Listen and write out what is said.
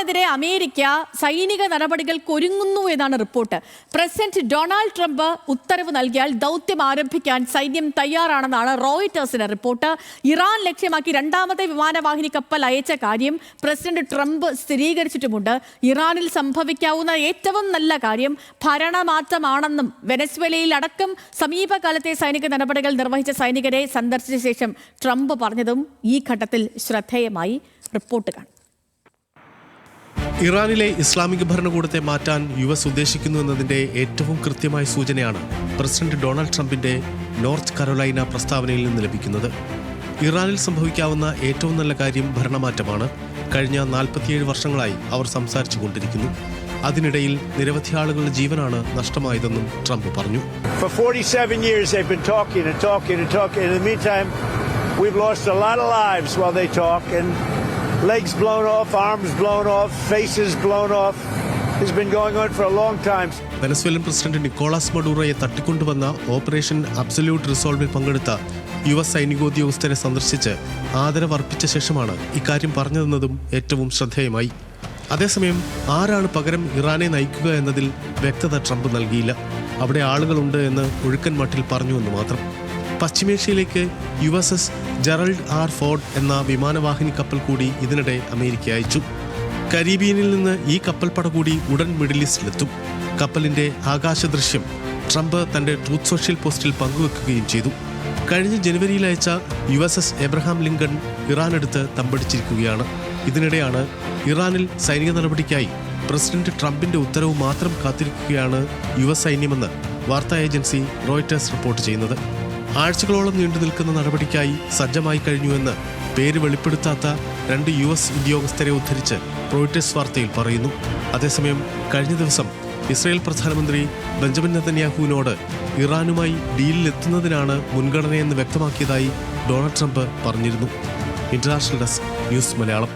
ഇറാനെതിരെ അമേരിക്ക സൈനിക നടപടികൾക്ക് ഒരുങ്ങുന്നു എന്നാണ് റിപ്പോർട്ട്. പ്രസിഡന്റ് ഡൊണാൾഡ് ട്രംപ് ഉത്തരവ് നൽകിയാൽ ദൗത്യം ആരംഭിക്കാൻ സൈന്യം തയ്യാറാണെന്നാണ് റോയിറ്റേഴ്സിന്റെ റിപ്പോർട്ട്. ഇറാൻ ലക്ഷ്യമാക്കി രണ്ടാമത്തെ വിമാനവാഹിനി കപ്പൽ അയച്ച കാര്യം പ്രസിഡന്റ് ട്രംപ് സ്ഥിരീകരിച്ചിട്ടുമുണ്ട്. ഇറാനിൽ സംഭവിക്കാവുന്ന ഏറ്റവും നല്ല കാര്യം ഭരണമാറ്റമാണെന്നും വെനസ്വേലയിൽ അടക്കം സമീപകാലത്തെ സൈനിക നടപടികൾ നിർവഹിച്ച സൈനികരെ സന്ദർശിച്ച ശേഷം ട്രംപ് പറഞ്ഞതും ഈ ഘട്ടത്തിൽ ശ്രദ്ധേയമായി. റിപ്പോർട്ട് കാണാം. ഇറാനിലെ ഇസ്ലാമിക ഭരണകൂടത്തെ മാറ്റാൻ US ഉദ്ദേശിക്കുന്നു എന്നതിന്റെ ഏറ്റവും കൃത്യമായ സൂചനയാണ് പ്രസിഡന്റ് ഡൊണാൾഡ് ട്രംപിന്റെ നോർത്ത് കരോലൈന പ്രസ്താവനയിൽ നിന്ന് ലഭിക്കുന്നത്. ഇറാനിൽ സംഭവിക്കാവുന്ന ഏറ്റവും നല്ല കാര്യം ഭരണമാറ്റമാണ്. കഴിഞ്ഞ 47 വർഷങ്ങളായി അവർ സംസാരിച്ചു കൊണ്ടിരിക്കുന്നു. അതിനിടയിൽ നിരവധി ആളുകളുടെ ജീവനാണ് നഷ്ടമായതെന്നും ട്രംപ് പറഞ്ഞു. For 47 years they've been talking and talking and talking. In the meantime, we've lost a lot of lives while they talk, and legs blown off, arms blown off, faces blown off. It's been going on for a long time. Venezuelan president Nicolas മഡൂറോയെ തട്ടിക്കൊണ്ടുവന്ന operation absolute റിസോൾവിൽ പങ്കെടുത്ത US സൈനികോദ്യോഗസ്ഥരെ സന്ദർശിച്ച് ആദരവർപ്പിച്ച ശേഷമാണ് ഇക്കാര്യം പറഞ്ഞതെന്നതും ഏറ്റവും ശ്രദ്ധേയമായി. അതേസമയം ആരാണ് പകരം ഇറാനെ നയിക്കുക എന്നതിൽ വ്യക്തത ട്രംപ് നൽകിയില്ല. അവിടെ ആളുകളുണ്ട് എന്ന് ഒഴുക്കൻ മട്ടിൽ പറഞ്ഞുവെന്ന് മാത്രം. പശ്ചിമേഷ്യയിലേക്ക് USS ജെറൽഡ് R. ഫോർഡ് എന്ന വിമാനവാഹിനി കപ്പൽ കൂടി ഇതിനിടെ അമേരിക്ക അയച്ചു. കരീബിയനിൽ നിന്ന് ഈ കപ്പൽപ്പട കൂടി ഉടൻ മിഡിൽ ഈസ്റ്റിലെത്തും. കപ്പലിന്റെ ആകാശ ദൃശ്യം ട്രംപ് തന്റെ ട്രൂത്ത് സോഷ്യൽ പോസ്റ്റിൽ പങ്കുവെക്കുകയും ചെയ്തു. കഴിഞ്ഞ ജനുവരിയിൽ അയച്ച USS എബ്രഹാം ലിങ്കൺ ഇറാനെടുത്ത് തമ്പടിച്ചിരിക്കുകയാണ്. ഇതിനിടെയാണ് ഇറാനിൽ സൈനിക നടപടിക്കായി പ്രസിഡന്റ് ട്രംപിന്റെ ഉത്തരവ് മാത്രം കാത്തിരിക്കുകയാണ് US സൈന്യമെന്ന് വാർത്താ ഏജൻസി റോയിറ്റേഴ്സ് റിപ്പോർട്ട് ചെയ്യുന്നത്. ആഴ്ചകളോളം നീണ്ടു നിൽക്കുന്ന നടപടിക്കായി സജ്ജമായി കഴിഞ്ഞുവെന്ന് പേര് വെളിപ്പെടുത്താത്ത 2 US ഉദ്യോഗസ്ഥരെ ഉദ്ധരിച്ച് റോയിറ്റേഴ്സ് വാർത്തയിൽ പറയുന്നു. അതേസമയം കഴിഞ്ഞ ദിവസം ഇസ്രായേൽ പ്രധാനമന്ത്രി ബെഞ്ചമിൻ നെതന്യാഹുവിനോട് ഇറാനുമായി ഡീലിലെത്തുന്നതിനാണ് മുൻഗണനയെന്ന് വ്യക്തമാക്കിയതായി ഡൊണാൾഡ് ട്രംപ് പറഞ്ഞിരുന്നു. International desk news Malayalam.